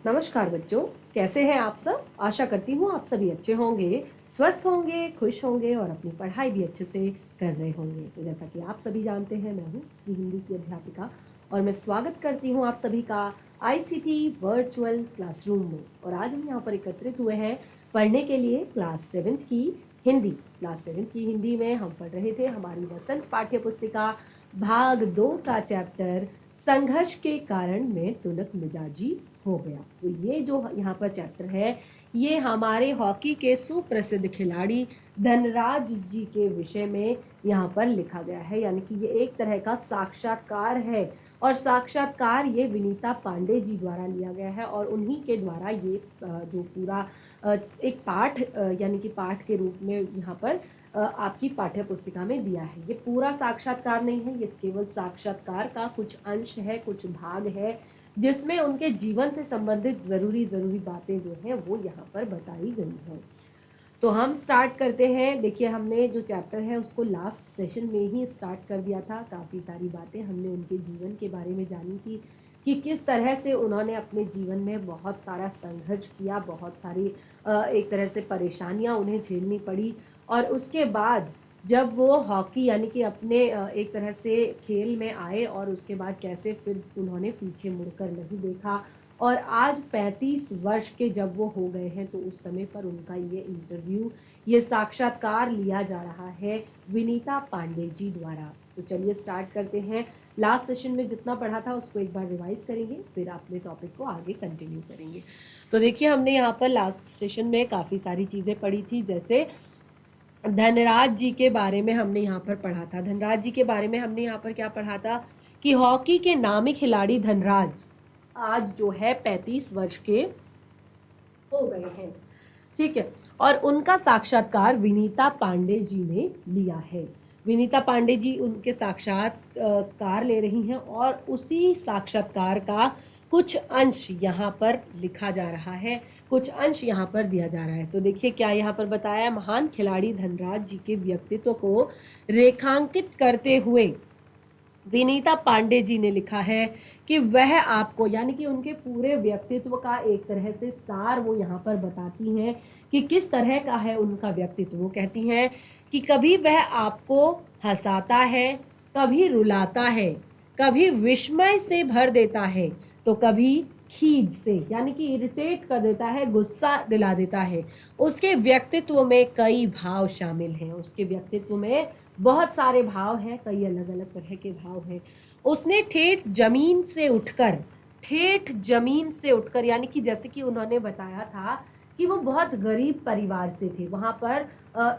नमस्कार बच्चों, कैसे हैं आप सब। आशा करती हूँ आप सभी अच्छे होंगे, स्वस्थ होंगे, खुश होंगे और अपनी पढ़ाई भी अच्छे से कर रहे होंगे। तो जैसा कि आप सभी जानते हैं, मैं हूँ हिंदी की अध्यापिका और मैं स्वागत करती हूँ आप सभी का आईसीटी वर्चुअल क्लासरूम में। और आज हम यहाँ पर एकत्रित हुए हैं पढ़ने के लिए क्लास 7th की हिंदी। क्लास 7th की हिंदी में हम पढ़ रहे थे हमारी वसंत पाठ्य पुस्तिका भाग 2 का चैप्टर संघर्ष के कारण मैं तुनक मिजाजी हो गया। तो ये जो यहाँ पर चैप्टर है, ये हमारे हॉकी के सुप्रसिद्ध खिलाड़ी धनराज जी के विषय में यहाँ पर लिखा गया है। यानी कि ये एक तरह का साक्षात्कार है और साक्षात्कार ये विनीता पांडे जी द्वारा लिया गया है और उन्हीं के द्वारा ये जो पूरा एक पाठ यानी कि पाठ के रूप में यहाँ पर आपकी पाठ्य पुस्तिका में दिया है। ये पूरा साक्षात्कार नहीं है, ये केवल साक्षात्कार का कुछ अंश है, कुछ भाग है जिसमें उनके जीवन से संबंधित जरूरी बातें जो हैं वो यहाँ पर बताई गई हैं। तो हम स्टार्ट करते हैं। देखिए, हमने जो चैप्टर है उसको लास्ट सेशन में ही स्टार्ट कर दिया था। काफ़ी सारी बातें हमने उनके जीवन के बारे में जानी थी कि किस तरह से उन्होंने अपने जीवन में बहुत सारा संघर्ष किया, बहुत सारी एक तरह से परेशानियां उन्हें झेलनी पड़ी। और उसके बाद जब वो हॉकी यानी कि अपने एक तरह से खेल में आए और उसके बाद कैसे फिर उन्होंने पीछे मुड़कर नहीं देखा और आज 35 वर्ष के जब वो हो गए हैं तो उस समय पर उनका ये इंटरव्यू, ये साक्षात्कार लिया जा रहा है विनीता पांडे जी द्वारा। तो चलिए स्टार्ट करते हैं। लास्ट सेशन में जितना पढ़ा था उसको एक बार रिवाइज करेंगे, फिर अपने टॉपिक को आगे कंटिन्यू करेंगे। तो देखिए, हमने यहाँ पर लास्ट सेशन में काफ़ी सारी चीज़ें पढ़ी थी। जैसे धनराज जी के बारे में हमने यहाँ पर पढ़ा था। धनराज जी के बारे में हमने यहाँ पर क्या पढ़ा था कि हॉकी के नामी खिलाड़ी धनराज आज जो है 35 वर्ष के हो गए हैं। ठीक है, और उनका साक्षात्कार विनीता पांडे जी ने लिया है। विनीता पांडे जी उनके साक्षात्कार ले रही हैं और उसी साक्षात्कार का कुछ अंश यहाँ पर लिखा जा रहा है, कुछ अंश यहाँ पर दिया जा रहा है। तो देखिए क्या यहाँ पर बताया, महान खिलाड़ी धनराज जी के व्यक्तित्व को रेखांकित करते हुए विनीता पांडे जी ने लिखा है कि वह आपको, यानी कि उनके पूरे व्यक्तित्व का एक तरह से सार वो यहाँ पर बताती हैं कि किस तरह का है उनका व्यक्तित्व। वो कहती हैं कि कभी वह आपको हंसाता है, कभी रुलाता है, कभी विस्मय से भर देता है तो कभी खीज से, यानी कि इरिटेट कर देता है, गुस्सा दिला देता है। उसके व्यक्तित्व में कई भाव शामिल हैं, उसके व्यक्तित्व में बहुत सारे भाव हैं, कई अलग अलग तरह के भाव हैं। उसने ठेठ जमीन से उठकर यानी कि जैसे कि उन्होंने बताया था कि वो बहुत गरीब परिवार से थे। वहां पर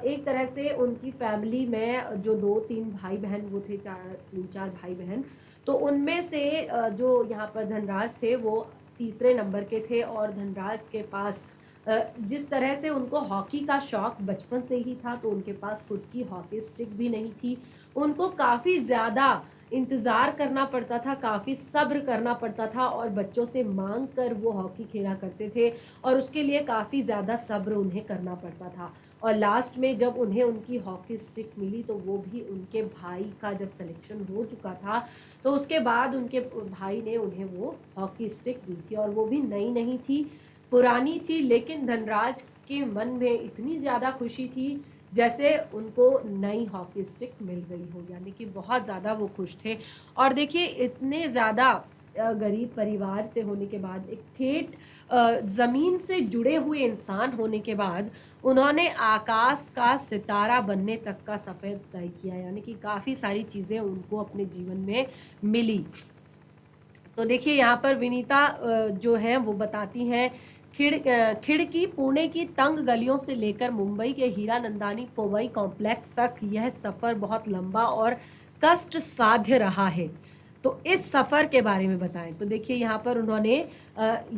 एक तरह से उनकी फैमिली में जो 2-3 भाई बहन वो थे, 3-4 भाई बहन, तो उनमें से जो यहाँ पर धनराज थे वो तीसरे नंबर के थे। और धनराज के पास जिस तरह से उनको हॉकी का शौक बचपन से ही था, तो उनके पास खुद की हॉकी स्टिक भी नहीं थी। उनको काफ़ी ज़्यादा इंतज़ार करना पड़ता था, काफ़ी सब्र करना पड़ता था और बच्चों से मांग कर वो हॉकी खेला करते थे और उसके लिए काफ़ी ज़्यादा सब्र उन्हें करना पड़ता था। और लास्ट में जब उन्हें उनकी हॉकी स्टिक मिली तो वो भी उनके भाई का जब सिलेक्शन हो चुका था तो उसके बाद उनके भाई ने उन्हें वो हॉकी स्टिक दी थी और वो भी नई नहीं थी, पुरानी थी। लेकिन धनराज के मन में इतनी ज़्यादा खुशी थी जैसे उनको नई हॉकी स्टिक मिल गई हो, यानी कि बहुत ज़्यादा वो खुश थे। और देखिए, इतने ज़्यादा गरीब परिवार से होने के बाद, एक ठेठ ज़मीन से जुड़े हुए इंसान होने के बाद उन्होंने आकाश का सितारा बनने तक का सफ़र तय किया, यानी कि काफ़ी सारी चीज़ें उनको अपने जीवन में मिली। तो देखिए यहाँ पर विनीता जो है वो बताती हैं, खिड़की पुणे की तंग गलियों से लेकर मुंबई के हीरानंदानी पोवई कॉम्प्लेक्स तक यह सफ़र बहुत लंबा और कष्ट साध्य रहा है। तो इस सफ़र के बारे में बताएं। तो देखिए यहाँ पर उन्होंने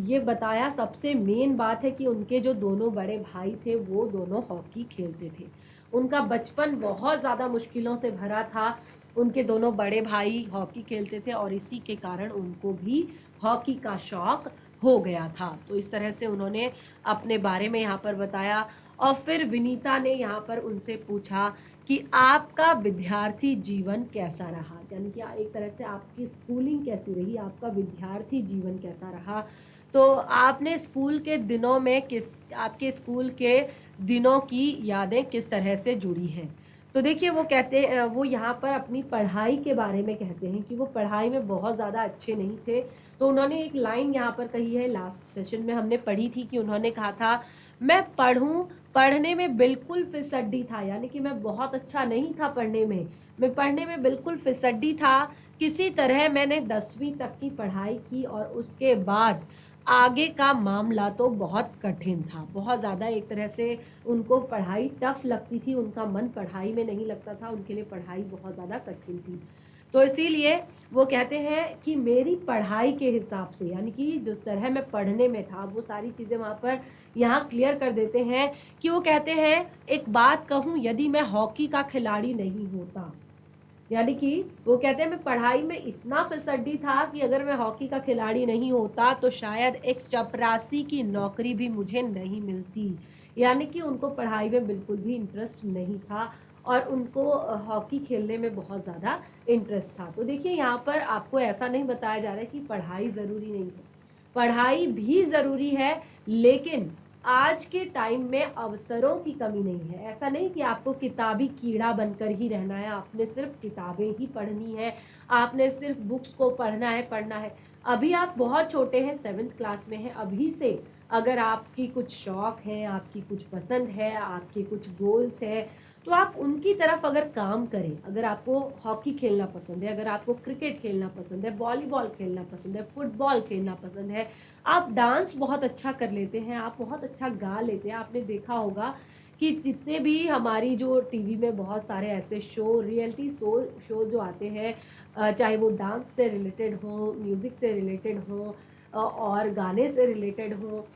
ये बताया, सबसे मेन बात है कि उनके जो दोनों बड़े भाई थे वो दोनों हॉकी खेलते थे। उनका बचपन बहुत ज़्यादा मुश्किलों से भरा था। उनके दोनों बड़े भाई हॉकी खेलते थे और इसी के कारण उनको भी हॉकी का शौक हो गया था। तो इस तरह से उन्होंने अपने बारे में यहाँ पर बताया। और फिर विनीता ने यहाँ पर उनसे पूछा कि आपका विद्यार्थी जीवन कैसा रहा, यानी कि एक तरह से आपकी स्कूलिंग कैसी रही, आपका विद्यार्थी जीवन कैसा रहा। तो आपने स्कूल के दिनों में आपके स्कूल के दिनों की यादें किस तरह से जुड़ी हैं? तो देखिए वो यहाँ पर अपनी पढ़ाई के बारे में कहते हैं कि वो पढ़ाई में बहुत ज़्यादा अच्छे नहीं थे। तो उन्होंने एक लाइन यहाँ पर कही है, लास्ट सेशन में हमने पढ़ी थी कि उन्होंने कहा था, मैं पढ़ने में बिल्कुल फिसड्डी था, यानी कि मैं बहुत अच्छा नहीं था पढ़ने में। मैं पढ़ने में बिल्कुल फिसड्डी था। किसी तरह मैंने 10वीं तक की पढ़ाई की और उसके बाद आगे का मामला तो बहुत कठिन था। बहुत ज़्यादा एक तरह से उनको पढ़ाई टफ लगती थी, उनका मन पढ़ाई में नहीं लगता था, उनके लिए पढ़ाई बहुत ज़्यादा कठिन थी। तो इसीलिए वो कहते हैं कि मेरी पढ़ाई के हिसाब से, यानी कि जिस तरह मैं पढ़ने में था, वो सारी चीज़ें वहाँ पर यहाँ क्लियर कर देते हैं कि वो कहते हैं, एक बात कहूँ, यदि मैं हॉकी का खिलाड़ी नहीं होता, यानी कि वो कहते हैं मैं पढ़ाई में इतना फिसड्डी था कि अगर मैं हॉकी का खिलाड़ी नहीं होता तो शायद एक चपरासी की नौकरी भी मुझे नहीं मिलती। यानी कि उनको पढ़ाई में बिल्कुल भी इंटरेस्ट नहीं था और उनको हॉकी खेलने में बहुत ज़्यादा इंटरेस्ट था। तो देखिए यहाँ पर आपको ऐसा नहीं बताया जा रहा है कि पढ़ाई ज़रूरी नहीं है, पढ़ाई भी ज़रूरी है, लेकिन आज के टाइम में अवसरों की कमी नहीं है। ऐसा नहीं कि आपको किताबी कीड़ा बनकर ही रहना है, आपने सिर्फ किताबें ही पढ़नी है, आपने सिर्फ बुक्स को पढ़ना है। अभी आप बहुत छोटे हैं, 7th क्लास में हैं, अभी से अगर आपकी कुछ शौक हैं, आपकी कुछ पसंद है, आपके कुछ गोल्स हैं, तो आप उनकी तरफ अगर काम करें, अगर आपको हॉकी खेलना पसंद है, अगर आपको क्रिकेट खेलना पसंद है, वॉलीबॉल खेलना पसंद है, फुटबॉल खेलना पसंद है, आप डांस बहुत अच्छा कर लेते हैं, आप बहुत अच्छा गा लेते हैं। आपने देखा होगा कि जितने भी हमारी जो टीवी में बहुत सारे ऐसे शो, रियलिटी शो जो आते हैं, चाहे वो डांस से रिलेटेड हो, म्यूज़िक से रिलेटेड हो, और गाने से रिलेटेड हो,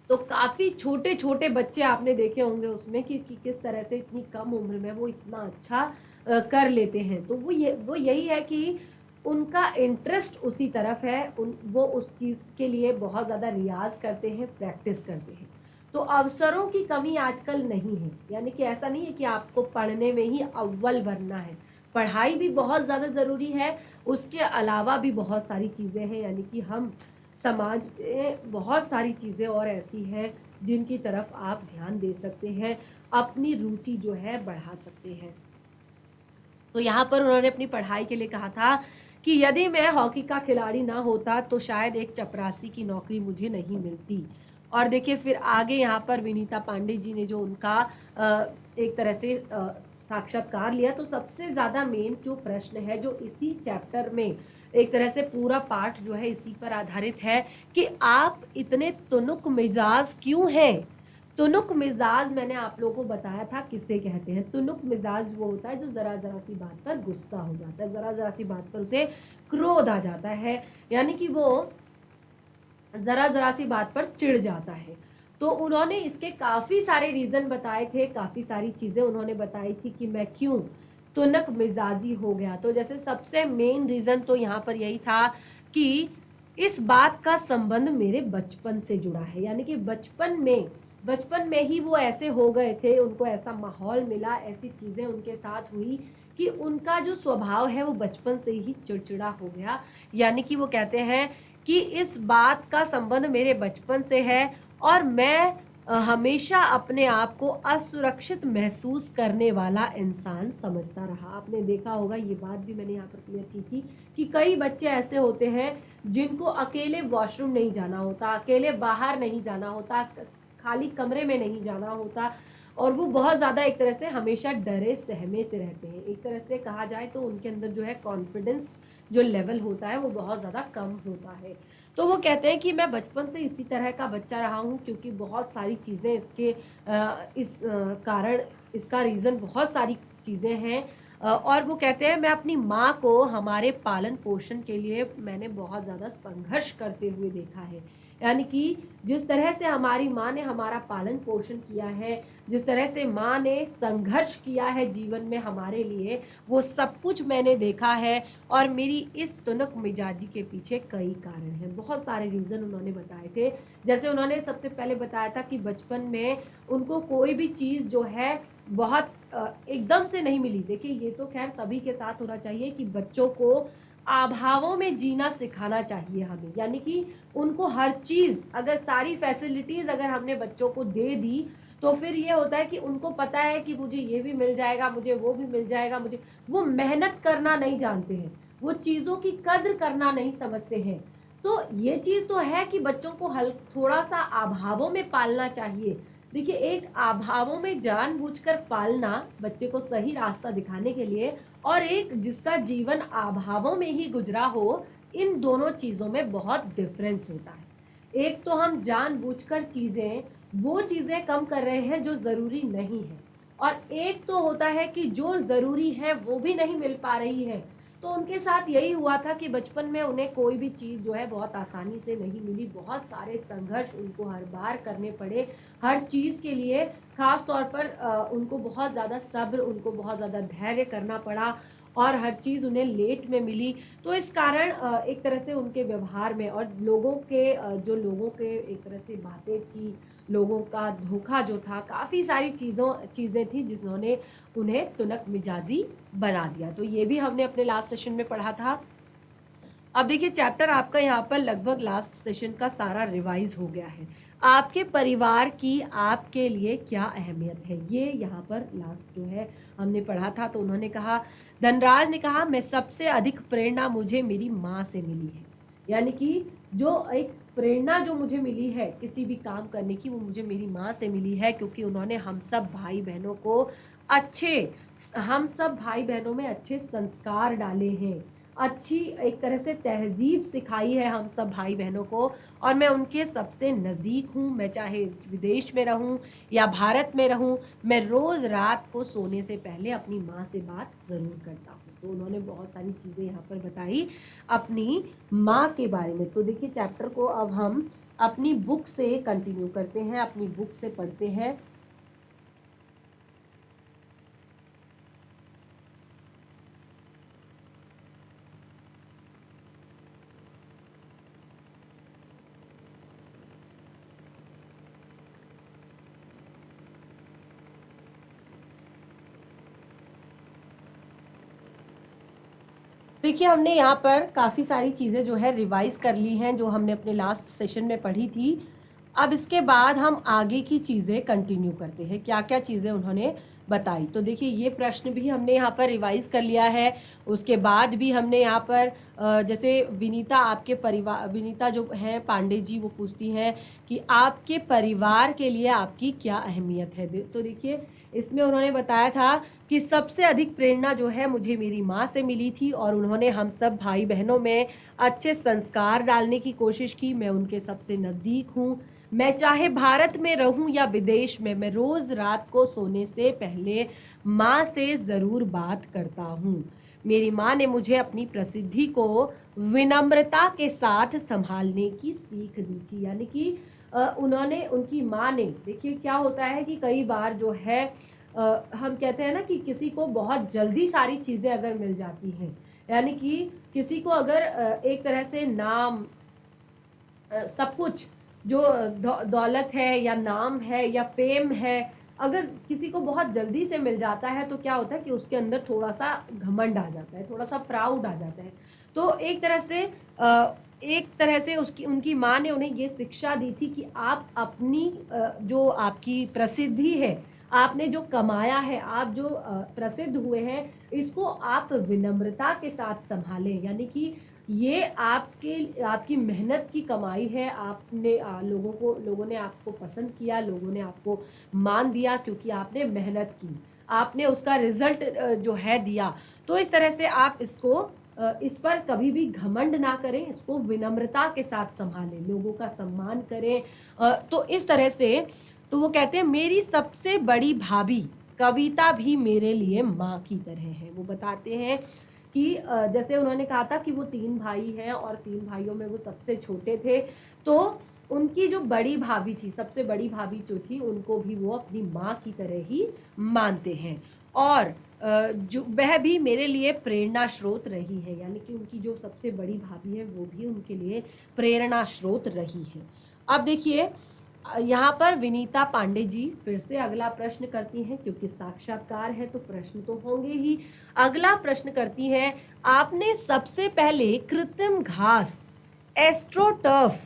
तो काफ़ी छोटे-छोटे बच्चे आपने देखे होंगे उसमें कि किस तरह से इतनी कम उम्र में वो इतना अच्छा कर लेते हैं। तो वो यही है कि उनका इंटरेस्ट उसी तरफ है, वो उस चीज़ के लिए बहुत ज़्यादा रियाज़ करते हैं, प्रैक्टिस करते हैं। तो अवसरों की कमी आजकल नहीं है, यानी कि ऐसा नहीं है कि आपको पढ़ने में ही अव्वल बनना है। पढ़ाई भी बहुत ज़्यादा ज़रूरी है, उसके अलावा भी बहुत सारी चीज़ें हैं, यानी कि हम समाज में बहुत सारी चीज़ें और ऐसी हैं जिनकी तरफ आप ध्यान दे सकते हैं, अपनी रुचि जो है बढ़ा सकते हैं। तो यहाँ पर उन्होंने अपनी पढ़ाई के लिए कहा था कि यदि मैं हॉकी का खिलाड़ी ना होता तो शायद एक चपरासी की नौकरी मुझे नहीं मिलती। और देखिए फिर आगे यहाँ पर विनीता पांडे जी ने जो उनका एक तरह से साक्षात्कार लिया, तो सबसे ज़्यादा मेन जो प्रश्न है जो इसी चैप्टर में एक तरह से पूरा पाठ जो है इसी पर आधारित है कि आप इतने तुनुक मिजाज क्यों हैं। तुनुक मिजाज मैंने आप लोगों को बताया था किसे कहते हैं। तुनुक मिजाज वो होता है जो ज़रा ज़रा सी बात पर गुस्सा हो जाता है, ज़रा ज़रा सी बात पर उसे क्रोध आ जाता है, यानी कि वो ज़रा ज़रा सी बात पर चिढ़ जाता है। तो उन्होंने इसके काफ़ी सारे रीज़न बताए थे, काफ़ी सारी चीज़ें उन्होंने बताई थी कि मैं क्यों तुनक मिजाजी हो गया। तो जैसे सबसे मेन रीज़न तो यहाँ पर यही था कि इस बात का संबंध मेरे बचपन से जुड़ा है, यानी कि बचपन में ही वो ऐसे हो गए थे, उनको ऐसा माहौल मिला, ऐसी चीज़ें उनके साथ हुई कि उनका जो स्वभाव है वो बचपन से ही चिड़चिड़ा हो गया। यानी कि वो कहते हैं कि इस बात का संबंध मेरे बचपन से है और मैं हमेशा अपने आप को असुरक्षित महसूस करने वाला इंसान समझता रहा। आपने देखा होगा, ये बात भी मैंने यहाँ पर क्लियर की थी कि कई बच्चे ऐसे होते हैं जिनको अकेले वॉशरूम नहीं जाना होता, अकेले बाहर नहीं जाना होता, खाली कमरे में नहीं जाना होता, और वो बहुत ज़्यादा एक तरह से हमेशा डरे सहमे से रहते हैं। एक तरह से कहा जाए तो उनके अंदर जो है कॉन्फिडेंस जो लेवल होता है वो बहुत ज़्यादा कम होता है। तो वो कहते हैं कि मैं बचपन से इसी तरह का बच्चा रहा हूँ, क्योंकि बहुत सारी चीज़ें कारण इसका रीज़न बहुत सारी चीज़ें हैं। और वो कहते हैं मैं अपनी माँ को हमारे पालन पोषण के लिए मैंने बहुत ज़्यादा संघर्ष करते हुए देखा है। यानी कि जिस तरह से हमारी माँ ने हमारा पालन पोषण किया है, जिस तरह से माँ ने संघर्ष किया है जीवन में हमारे लिए, वो सब कुछ मैंने देखा है। और मेरी इस तुनक मिजाजी के पीछे कई कारण हैं, बहुत सारे रीज़न उन्होंने बताए थे। जैसे उन्होंने सबसे पहले बताया था कि बचपन में उनको कोई भी चीज़ जो है बहुत एकदम से नहीं मिली। देखिए ये तो खैर सभी के साथ होना चाहिए कि बच्चों को अभावों में जीना सिखाना चाहिए हमें, यानी कि उनको हर चीज़, अगर सारी फैसिलिटीज़ अगर हमने बच्चों को दे दी तो फिर ये होता है कि उनको पता है कि मुझे ये भी मिल जाएगा, मुझे वो भी मिल जाएगा, मुझे वो मेहनत करना नहीं जानते हैं, वो चीज़ों की कद्र करना नहीं समझते हैं। तो ये चीज़ तो है कि बच्चों को थोड़ा सा अभावों में पालना चाहिए। देखिए, एक अभावों में जानबूझकर पालना बच्चे को सही रास्ता दिखाने के लिए, और एक जिसका जीवन अभावों में ही गुजरा हो, इन दोनों चीज़ों में बहुत डिफरेंस होता है। एक तो हम जानबूझकर वो चीज़ें कम कर रहे हैं जो ज़रूरी नहीं है, और एक तो होता है कि जो ज़रूरी है वो भी नहीं मिल पा रही है। तो उनके साथ यही हुआ था कि बचपन में उन्हें कोई भी चीज़ जो है बहुत आसानी से नहीं मिली, बहुत सारे संघर्ष उनको हर बार करने पड़े, हर चीज़ के लिए। ख़ास तौर पर उनको बहुत ज़्यादा सब्र, उनको बहुत ज़्यादा धैर्य करना पड़ा, और हर चीज़ उन्हें लेट में मिली। तो इस कारण एक तरह से उनके व्यवहार में और जो लोगों के एक तरह से बातें थी, लोगों का धोखा जो था, काफ़ी सारी चीज़ें थी जिन्होंने उन्हें तुनक मिजाजी बना दिया। तो ये भी हमने अपने लास्ट सेशन में पढ़ा था। अब देखिए, चैप्टर आपका यहाँ पर लगभग लास्ट सेशन का सारा रिवाइज हो गया है। आपके परिवार की आपके लिए क्या अहमियत है, ये यहाँ पर लास्ट जो है हमने पढ़ा था। तो उन्होंने कहा, धनराज ने कहा, मैं सबसे अधिक प्रेरणा मुझे मेरी माँ से मिली है। यानी कि जो एक प्रेरणा जो मुझे मिली है किसी भी काम करने की, वो मुझे मेरी माँ से मिली है, क्योंकि उन्होंने हम सब भाई बहनों में अच्छे संस्कार डाले हैं, अच्छी एक तरह से तहजीब सिखाई है हम सब भाई बहनों को, और मैं उनके सबसे नज़दीक हूँ। मैं चाहे विदेश में रहूँ या भारत में रहूँ, मैं रोज़ रात को सोने से पहले अपनी माँ से बात ज़रूर करता हूँ। तो उन्होंने बहुत सारी चीज़ें यहाँ पर बताई अपनी माँ के बारे में। तो देखिए, चैप्टर को अब हम अपनी बुक से कंटिन्यू करते हैं, अपनी बुक से पढ़ते हैं। देखिए, हमने यहाँ पर काफ़ी सारी चीज़ें जो है रिवाइज कर ली हैं, जो हमने अपने लास्ट सेशन में पढ़ी थी। अब इसके बाद हम आगे की चीज़ें कंटिन्यू करते हैं, क्या क्या चीज़ें उन्होंने बताई। तो देखिए, ये प्रश्न भी हमने यहाँ पर रिवाइज कर लिया है। उसके बाद भी हमने यहाँ पर जैसे विनीता जो है पांडे जी, वो पूछती हैं कि आपके परिवार के लिए आपकी क्या अहमियत है। तो देखिए, इसमें उन्होंने बताया था कि सबसे अधिक प्रेरणा जो है मुझे मेरी माँ से मिली थी, और उन्होंने हम सब भाई बहनों में अच्छे संस्कार डालने की कोशिश की। मैं उनके सबसे नज़दीक हूँ। मैं चाहे भारत में रहूं या विदेश में, मैं रोज़ रात को सोने से पहले माँ से ज़रूर बात करता हूँ। मेरी माँ ने मुझे अपनी प्रसिद्धि को विनम्रता के साथ संभालने की सीख दी थी। यानी कि उनकी माँ ने, देखिए क्या होता है कि कई बार जो है हम कहते हैं ना कि किसी को बहुत जल्दी सारी चीज़ें अगर मिल जाती हैं, यानी कि किसी को अगर एक तरह से नाम, सब कुछ जो दौलत है या नाम है या फेम है, अगर किसी को बहुत जल्दी से मिल जाता है तो क्या होता है कि उसके अंदर थोड़ा सा घमंड आ जाता है, थोड़ा सा प्राउड आ जाता है। तो एक तरह से उसकी उनकी माँ ने उन्हें ये शिक्षा दी थी कि आप अपनी जो आपकी प्रसिद्धि है, आपने जो कमाया है, आप जो प्रसिद्ध हुए हैं, इसको आप विनम्रता के साथ संभालें। यानी कि ये आपकी मेहनत की कमाई है। लोगों ने आपको पसंद किया, लोगों ने आपको मान दिया क्योंकि आपने मेहनत की, आपने उसका रिजल्ट जो है दिया। तो इस तरह से आप इस पर कभी भी घमंड ना करें, इसको विनम्रता के साथ संभालें, लोगों का सम्मान करें। तो इस तरह से, तो वो कहते हैं, मेरी सबसे बड़ी भाभी कविता भी मेरे लिए माँ की तरह है। वो बताते हैं कि जैसे उन्होंने कहा था कि वो 3 भाई हैं और 3 भाइयों में वो सबसे छोटे थे। तो उनकी जो बड़ी भाभी थी, सबसे बड़ी भाभी जो थी, उनको भी वो अपनी माँ की तरह ही मानते हैं, और जो वह भी मेरे लिए प्रेरणा स्रोत रही है। यानी कि उनकी जो सबसे बड़ी भाभी है वो भी उनके लिए प्रेरणा स्रोत रही है। अब देखिए, यहाँ पर विनीता पांडे जी फिर से अगला प्रश्न करती हैं, क्योंकि साक्षात्कार है तो प्रश्न तो होंगे ही। अगला प्रश्न करती हैं, आपने सबसे पहले कृत्रिम घास एस्ट्रोटर्फ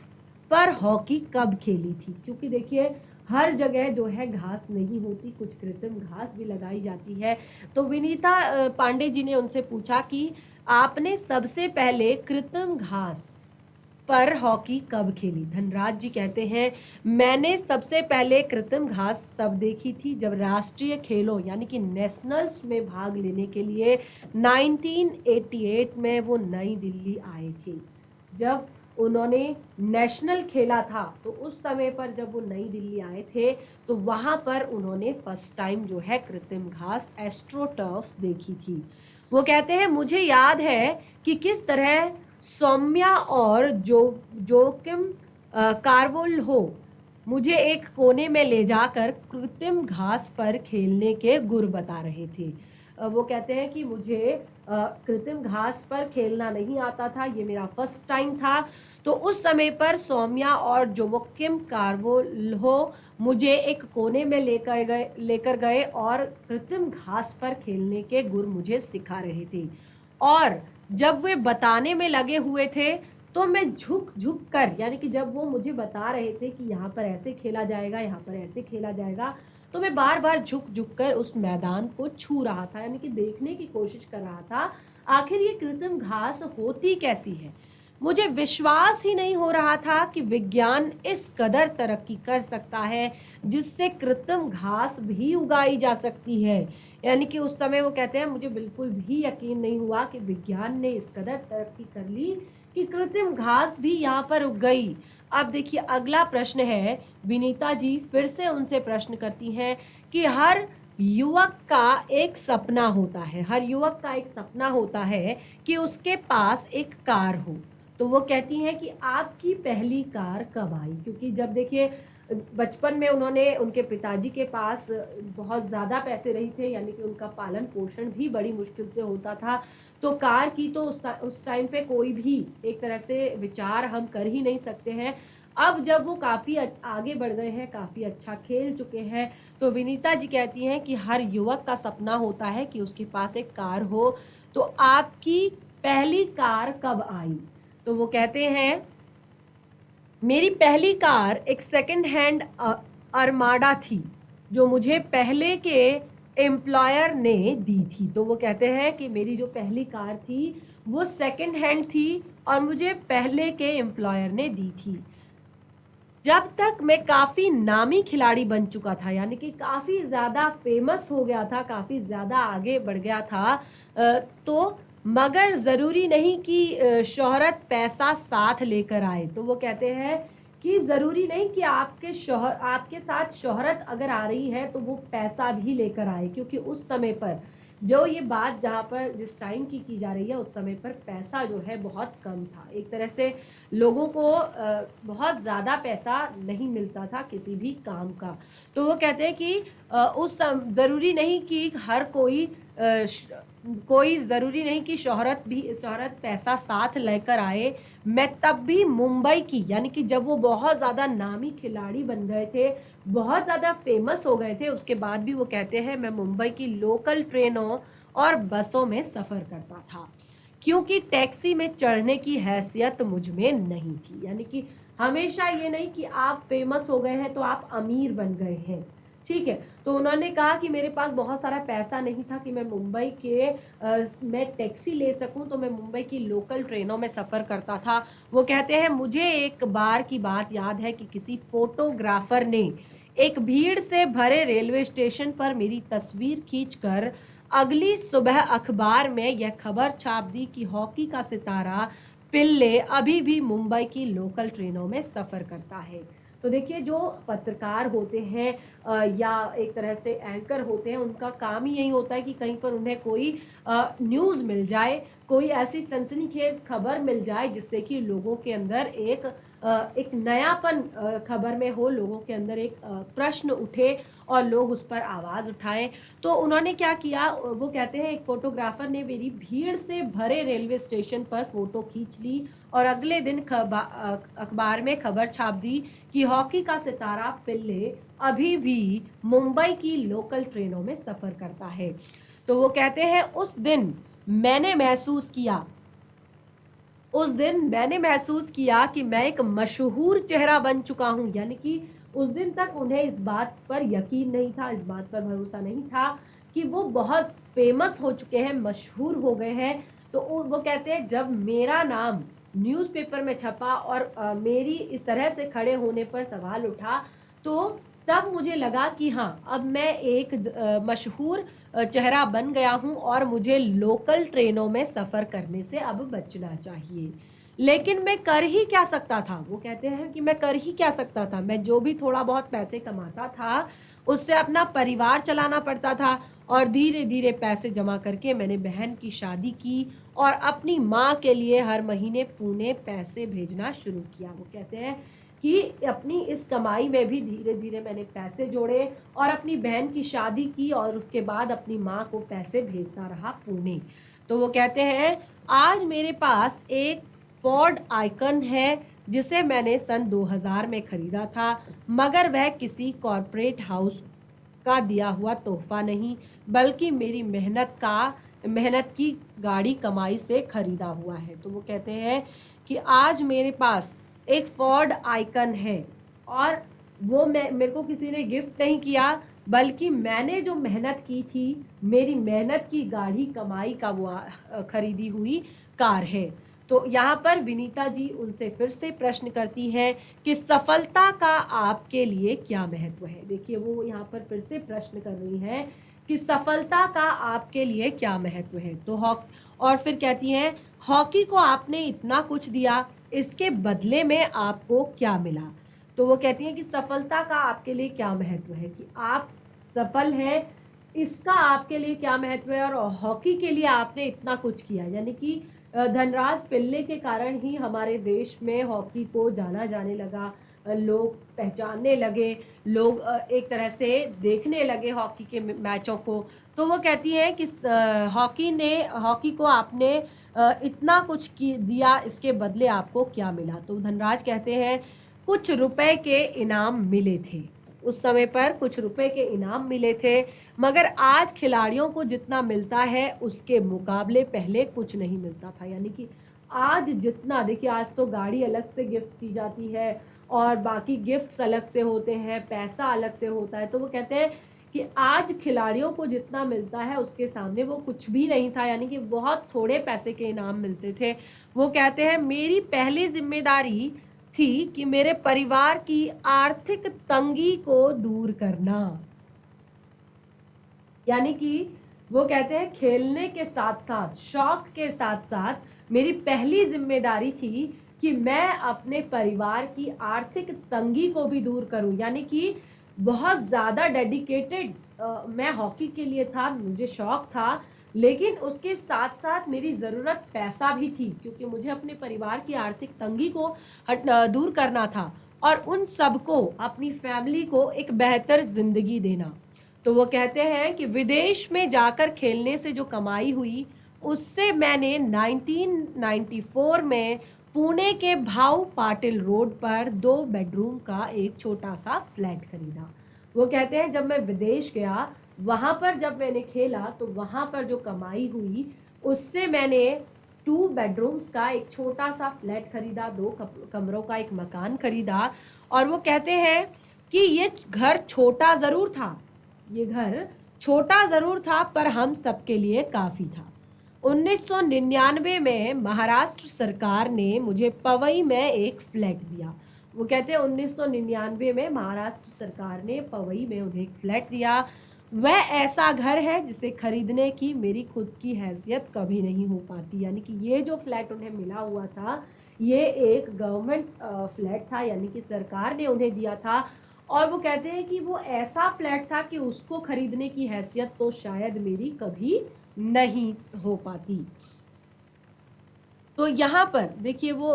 पर हॉकी कब खेली थी? क्योंकि देखिए हर जगह जो है घास नहीं होती, कुछ कृत्रिम घास भी लगाई जाती है। तो विनीता पांडे जी ने उनसे पूछा कि आपने सबसे पहले कृत्रिम घास पर हॉकी कब खेली? धनराज जी कहते हैं, मैंने सबसे पहले कृत्रिम घास तब देखी थी जब राष्ट्रीय खेलों यानी कि नेशनल्स में भाग लेने के लिए 1988 में वो नई दिल्ली आए थे। जब उन्होंने नेशनल खेला था तो उस समय पर जब वो नई दिल्ली आए थे तो वहां पर उन्होंने फर्स्ट टाइम जो है कृत्रिम घास एस्ट्रोटर्फ देखी थी। वो कहते हैं, मुझे याद है कि किस तरह सौम्या और जोकिम कार्वोल्हो मुझे एक कोने में ले जाकर कृत्रिम घास पर खेलने के गुर बता रहे थे। वो कहते हैं कि मुझे कृत्रिम घास पर खेलना नहीं आता था, ये मेरा फर्स्ट टाइम था। तो उस समय पर सौम्या और जोकिम कार्वोल्हो मुझे एक कोने में लेकर गए और कृत्रिम घास पर खेलने के गुर मुझे सिखा रहे थे। और जब वे बताने में लगे हुए थे तो मैं झुक झुक कर, यानी कि जब वो मुझे बता रहे थे कि यहाँ पर ऐसे खेला जाएगा, यहाँ पर ऐसे खेला जाएगा, तो मैं बार बार झुक झुक कर उस मैदान को छू रहा था, यानी कि देखने की कोशिश कर रहा था आखिर ये कृत्रिम घास होती कैसी है। मुझे विश्वास ही नहीं हो रहा था कि विज्ञान इस कदर तरक्की कर सकता है जिससे कृत्रिम घास भी उगाई जा सकती है। यानी कि उस समय वो कहते हैं, मुझे बिल्कुल भी यकीन नहीं हुआ कि विज्ञान ने इस कदर तरक्की कर ली कि कृत्रिम घास भी यहाँ पर उग गई। अब देखिए अगला प्रश्न है, विनीता जी फिर से उनसे प्रश्न करती हैं कि हर युवक का एक सपना होता है, हर युवक का एक सपना होता है कि उसके पास एक कार हो। तो वो कहती हैं कि आपकी पहली कार कब आई? क्योंकि जब देखिए बचपन में उन्होंने, उनके पिताजी के पास बहुत ज़्यादा पैसे नहीं थे, यानी कि उनका पालन पोषण भी बड़ी मुश्किल से होता था। तो कार की तो उस टाइम पे कोई भी एक तरह से विचार हम कर ही नहीं सकते हैं। अब जब वो काफ़ी आगे बढ़ गए हैं, काफ़ी अच्छा खेल चुके हैं, तो विनीता जी कहती हैं कि हर युवक का सपना होता है कि उसके पास एक कार हो। तो आपकी पहली कार कब आई? तो वो कहते हैं, मेरी पहली कार एक सेकंड हैंड अरमाडा थी जो मुझे पहले के एम्प्लॉयर ने दी थी। तो वो कहते हैं कि मेरी जो पहली कार थी वो सेकंड हैंड थी और मुझे पहले के एम्प्लॉयर ने दी थी। जब तक मैं काफ़ी नामी खिलाड़ी बन चुका था, यानी कि काफ़ी ज़्यादा फेमस हो गया था, काफ़ी ज़्यादा आगे बढ़ गया था, तो मगर ज़रूरी नहीं कि शोहरत पैसा साथ लेकर आए। तो वो कहते हैं कि ज़रूरी नहीं कि आपके साथ शोहरत अगर आ रही है तो वो पैसा भी लेकर आए, क्योंकि उस समय पर जो ये बात जहाँ पर जिस टाइम की जा रही है उस समय पर पैसा जो है बहुत कम था। एक तरह से लोगों को बहुत ज़्यादा पैसा नहीं मिलता था किसी भी काम का। तो वो कहते हैं कि ज़रूरी नहीं कि हर कोई ज़रूरी नहीं कि शोहरत पैसा साथ लेकर आए। मैं तब भी मुंबई की, यानी कि जब वो बहुत ज़्यादा नामी खिलाड़ी बन गए थे, बहुत ज़्यादा फेमस हो गए थे, उसके बाद भी वो कहते हैं मैं मुंबई की लोकल ट्रेनों और बसों में सफ़र करता था, क्योंकि टैक्सी में चढ़ने की हैसियत मुझ में नहीं थी। यानी कि हमेशा ये नहीं कि आप फेमस हो गए हैं तो आप अमीर बन गए हैं, ठीक है। तो उन्होंने कहा कि मेरे पास बहुत सारा पैसा नहीं था कि मैं मैं टैक्सी ले सकूं, तो मैं मुंबई की लोकल ट्रेनों में सफ़र करता था। वो कहते हैं, मुझे एक बार की बात याद है कि किसी फोटोग्राफर ने एक भीड़ से भरे रेलवे स्टेशन पर मेरी तस्वीर खींचकर अगली सुबह अखबार में यह खबर छाप दी कि हॉकी का सितारा पिल्ले अभी भी मुंबई की लोकल ट्रेनों में सफ़र करता है। तो देखिए जो पत्रकार होते हैं या एक तरह से एंकर होते हैं, उनका काम ही यही होता है कि कहीं पर उन्हें कोई न्यूज़ मिल जाए, कोई ऐसी सनसनीखेज खबर मिल जाए जिससे कि लोगों के अंदर एक नयापन खबर में हो, लोगों के अंदर एक प्रश्न उठे और लोग उस पर आवाज़ उठाएं। तो उन्होंने क्या किया, वो कहते हैं एक फोटोग्राफर ने मेरी भीड़ से भरे रेलवे स्टेशन पर फ़ोटो खींच ली और अगले दिन अखबार में खबर छाप दी कि हॉकी का सितारा पिल्ले अभी भी मुंबई की लोकल ट्रेनों में सफर करता है। तो वो कहते हैं मैंने महसूस किया उस दिन मैंने महसूस किया कि मैं एक मशहूर चेहरा बन चुका हूं। यानी कि उस दिन तक उन्हें इस बात पर यकीन नहीं था, इस बात पर भरोसा नहीं था कि वो बहुत फेमस हो चुके हैं, मशहूर हो गए हैं। तो वो कहते हैं जब मेरा नाम न्यूज़पेपर में छपा और मेरी इस तरह से खड़े होने पर सवाल उठा, तो तब मुझे लगा कि हाँ, अब मैं एक मशहूर चेहरा बन गया हूँ और मुझे लोकल ट्रेनों में सफ़र करने से अब बचना चाहिए। लेकिन मैं कर ही क्या सकता था? वो कहते हैं कि मैं कर ही क्या सकता था? मैं जो भी थोड़ा बहुत पैसे कमाता था, उससे अपना परिवार चलाना पड़ता था और धीरे-धीरे पैसे जमा करके मैंने बहन की शादी की और अपनी माँ के लिए हर महीने पुणे पैसे भेजना शुरू किया। वो कहते हैं कि अपनी इस कमाई में भी धीरे-धीरे मैंने पैसे जोड़े और अपनी बहन की शादी की और उसके बाद अपनी माँ को पैसे भेजता रहा पुणे। तो वो कहते हैं आज मेरे पास एक फोर्ड आइकन है जिसे मैंने सन 2000 में खरीदा था, मगर वह किसी कॉर्पोरेट हाउस का दिया हुआ तोहफा नहीं, बल्कि मेरी मेहनत की गाड़ी कमाई से खरीदा हुआ है। तो वो कहते हैं कि आज मेरे पास एक फोर्ड आइकन है और वो मेरे को किसी ने गिफ्ट नहीं किया, बल्कि मैंने जो मेहनत की थी, मेरी मेहनत की गाड़ी कमाई का वो खरीदी हुई कार है। तो यहाँ पर विनीता जी उनसे फिर से प्रश्न करती हैं कि सफलता का आपके लिए क्या महत्व है। देखिए वो यहाँ पर फिर से प्रश्न कर रही हैं कि सफलता का आपके लिए क्या महत्व है। तो और फिर कहती हैं हॉकी को आपने इतना कुछ दिया, इसके बदले में आपको क्या मिला? तो वो कहती हैं कि सफलता का आपके लिए क्या महत्व है, कि आप सफल हैं, इसका आपके लिए क्या महत्व है। और हॉकी के लिए आपने इतना कुछ किया, यानी कि धनराज पिल्ले के कारण ही हमारे देश में हॉकी को जाना जाने लगा, लोग पहचानने लगे, लोग एक तरह से देखने लगे हॉकी के मैचों को। तो वो कहती है कि हॉकी को आपने इतना कुछ दिया, इसके बदले आपको क्या मिला? तो धनराज कहते हैं कुछ रुपए के इनाम मिले थे, उस समय पर कुछ रुपए के इनाम मिले थे, मगर आज खिलाड़ियों को जितना मिलता है उसके मुकाबले पहले कुछ नहीं मिलता था। यानी कि आज जितना, देखिए आज तो गाड़ी अलग से गिफ्ट की जाती है और बाकी गिफ्ट्स अलग से होते हैं, पैसा अलग से होता है। तो वो कहते हैं कि आज खिलाड़ियों को जितना मिलता है उसके सामने वो कुछ भी नहीं था, यानी कि बहुत थोड़े पैसे के इनाम मिलते थे। वो कहते हैं मेरी पहली जिम्मेदारी थी कि मेरे परिवार की आर्थिक तंगी को दूर करना। यानी कि वो कहते हैं खेलने के साथ साथ, शौक के साथ साथ मेरी पहली जिम्मेदारी थी कि मैं अपने परिवार की आर्थिक तंगी को भी दूर करूं। यानी कि बहुत ज़्यादा डेडिकेटेड मैं हॉकी के लिए था, मुझे शौक था, लेकिन उसके साथ साथ मेरी ज़रूरत पैसा भी थी, क्योंकि मुझे अपने परिवार की आर्थिक तंगी को दूर करना था और उन सबको, अपनी फैमिली को एक बेहतर ज़िंदगी देना। तो वो कहते हैं कि विदेश में जाकर खेलने से जो कमाई हुई, उससे मैंने 1994 में पुणे के भाऊ पाटिल रोड पर 2 बेडरूम का एक छोटा सा फ्लैट खरीदा। वो कहते हैं जब मैं विदेश गया, वहाँ पर जब मैंने खेला तो वहाँ पर जो कमाई हुई, उससे मैंने 2 बेडरूम्स का एक छोटा सा फ्लैट खरीदा, 2 कमरों का एक मकान खरीदा। और वो कहते हैं कि ये घर छोटा ज़रूर था, ये घर छोटा ज़रूर था, पर हम सबके लिए काफ़ी था। 1999 में महाराष्ट्र सरकार ने मुझे पवई में एक फ्लैट दिया। वो कहते हैं 1999 में महाराष्ट्र सरकार ने पवई में उन्हें एक फ्लैट दिया। वह ऐसा घर है जिसे खरीदने की मेरी खुद की हैसियत कभी नहीं हो पाती। यानी कि ये जो फ्लैट उन्हें मिला हुआ था, ये एक गवर्नमेंट फ्लैट था, यानी कि सरकार ने उन्हें दिया था। और वो कहते हैं कि वो ऐसा फ्लैट था कि उसको खरीदने की हैसियत तो शायद मेरी कभी नहीं हो पाती। तो यहाँ पर देखिए वो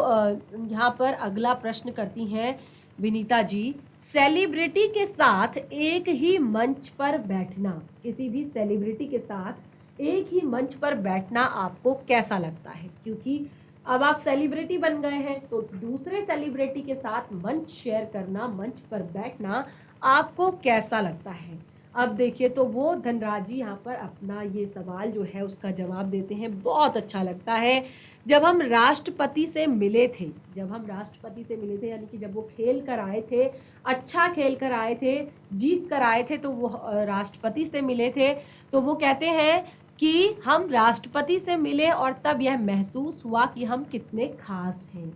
यहाँ पर अगला प्रश्न करती हैं विनीता जी, सेलिब्रिटी के साथ एक ही मंच पर बैठना, किसी भी सेलिब्रिटी के साथ एक ही मंच पर बैठना आपको कैसा लगता है? क्योंकि अब आप सेलिब्रिटी बन गए हैं तो दूसरे सेलिब्रिटी के साथ मंच शेयर करना, मंच पर बैठना आपको कैसा लगता है? अब देखिए तो वो धनराज जी यहाँ पर अपना ये सवाल जो है उसका जवाब देते हैं। बहुत अच्छा लगता है। जब हम राष्ट्रपति से मिले थे, जब हम राष्ट्रपति से मिले थे यानी कि जब वो खेल कर आए थे, अच्छा खेल कर आए थे, जीत कर आए थे, तो वो राष्ट्रपति से मिले थे, तो वो कहते हैं कि हम राष्ट्रपति से मिले और तब यह महसूस हुआ कि हम कितने खास हैं।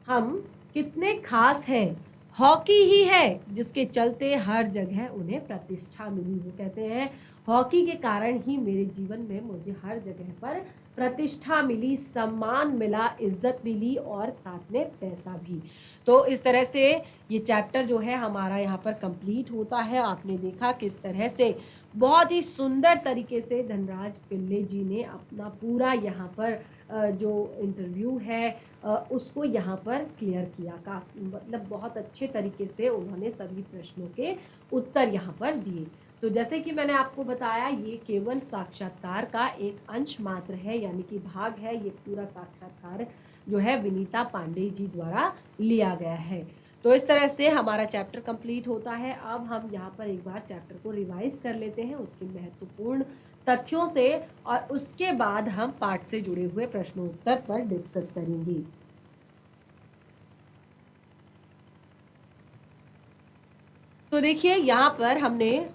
हम कितने खास हैं। हॉकी ही है जिसके चलते हर जगह उन्हें प्रतिष्ठा मिली। वो कहते हैं हॉकी के कारण ही मेरे जीवन में मुझे हर जगह पर प्रतिष्ठा मिली, सम्मान मिला, इज्जत मिली और साथ में पैसा भी। तो इस तरह से ये चैप्टर जो है हमारा यहाँ पर कंप्लीट होता है। आपने देखा किस तरह से बहुत ही सुंदर तरीके से धनराज पिल्ले जी ने अपना पूरा यहाँ पर जो इंटरव्यू है उसको यहाँ पर क्लियर किया। का मतलब बहुत अच्छे तरीके से उन्होंने सभी प्रश्नों के उत्तर यहाँ पर दिए। तो जैसे कि मैंने आपको बताया ये केवल साक्षात्कार का एक अंश मात्र है, यानी कि भाग है। ये पूरा साक्षात्कार जो है विनीता पांडे जी द्वारा लिया गया है। तो इस तरह से हमारा चैप्टर कंप्लीट होता है। अब हम यहाँ पर एक बार चैप्टर को रिवाइज कर लेते हैं उसके महत्वपूर्ण तथ्यों से, और उसके बाद हम पाठ से जुड़े हुए प्रश्नोत्तर पर डिस्कस करेंगे। तो देखिए यहाँ पर हमने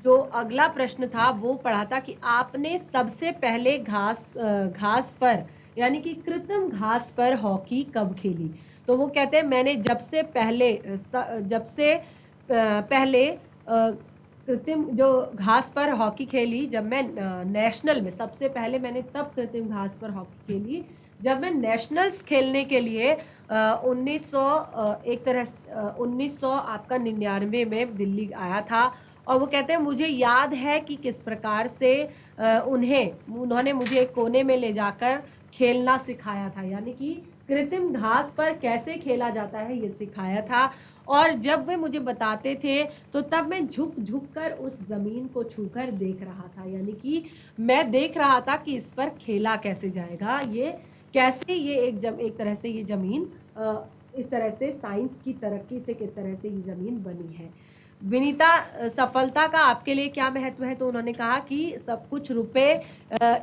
जो अगला प्रश्न था वो पढ़ा था कि आपने सबसे पहले घास पर यानी कि कृत्रिम घास पर हॉकी कब खेली? तो वो कहते हैं मैंने जब से पहले कृत्रिम जो घास पर हॉकी खेली, जब मैं नेशनल में सबसे पहले मैंने तब कृत्रिम घास पर हॉकी खेली जब मैं नेशनल्स खेलने के लिए 1900 एक तरह 1900 आपका 99 में दिल्ली आया था। और वो कहते हैं मुझे याद है कि किस प्रकार से उन्होंने मुझे एक कोने में ले जाकर खेलना सिखाया था, यानी कि कृत्रिम घास पर कैसे खेला जाता है ये सिखाया था। और जब वे मुझे बताते थे तो तब मैं झुक झुक कर उस ज़मीन को छूकर देख रहा था, यानी कि मैं देख रहा था कि इस पर खेला कैसे जाएगा, ये कैसे ये एक तरह से ये ज़मीन इस तरह से साइंस की तरक्की से किस तरह से ये ज़मीन बनी है। विनीता सफलता का आपके लिए क्या महत्व है? तो उन्होंने कहा कि सब कुछ रुपए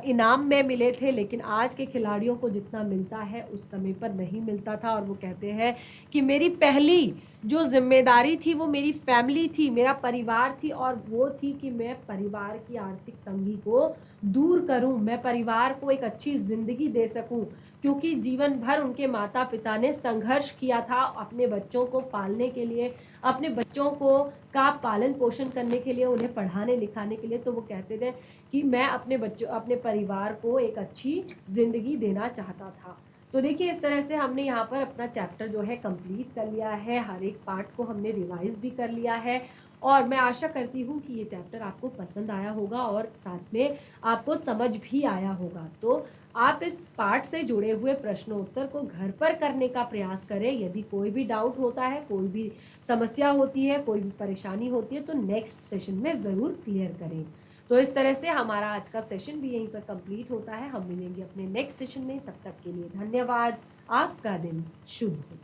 इनाम में मिले थे, लेकिन आज के खिलाड़ियों को जितना मिलता है उस समय पर नहीं मिलता था। और वो कहते हैं कि मेरी पहली जो जिम्मेदारी थी वो मेरी फैमिली थी, मेरा परिवार थी, और वो थी कि मैं परिवार की आर्थिक तंगी को दूर करूं, मैं परिवार को एक अच्छी जिंदगी दे सकूं, क्योंकि जीवन भर उनके माता पिता ने संघर्ष किया था अपने बच्चों को पालने के लिए, अपने बच्चों को का पालन पोषण करने के लिए, उन्हें पढ़ाने लिखाने के लिए। तो वो कहते थे कि मैं अपने परिवार को एक अच्छी जिंदगी देना चाहता था। तो देखिए इस तरह से हमने यहाँ पर अपना चैप्टर जो है कंप्लीट कर लिया है। हर एक पार्ट को हमने रिवाइज भी कर लिया है, और मैं आशा करती हूँ कि ये चैप्टर आपको पसंद आया होगा और साथ में आपको समझ भी आया होगा। तो आप इस पाठ से जुड़े हुए प्रश्नोत्तर को घर पर करने का प्रयास करें। यदि कोई भी डाउट होता है, कोई भी समस्या होती है, कोई भी परेशानी होती है, तो नेक्स्ट सेशन में ज़रूर क्लियर करें। तो इस तरह से हमारा आज का सेशन भी यहीं पर कंप्लीट होता है। हम मिलेंगे अपने नेक्स्ट सेशन में, तब तक के लिए धन्यवाद। आपका दिन शुभ हो।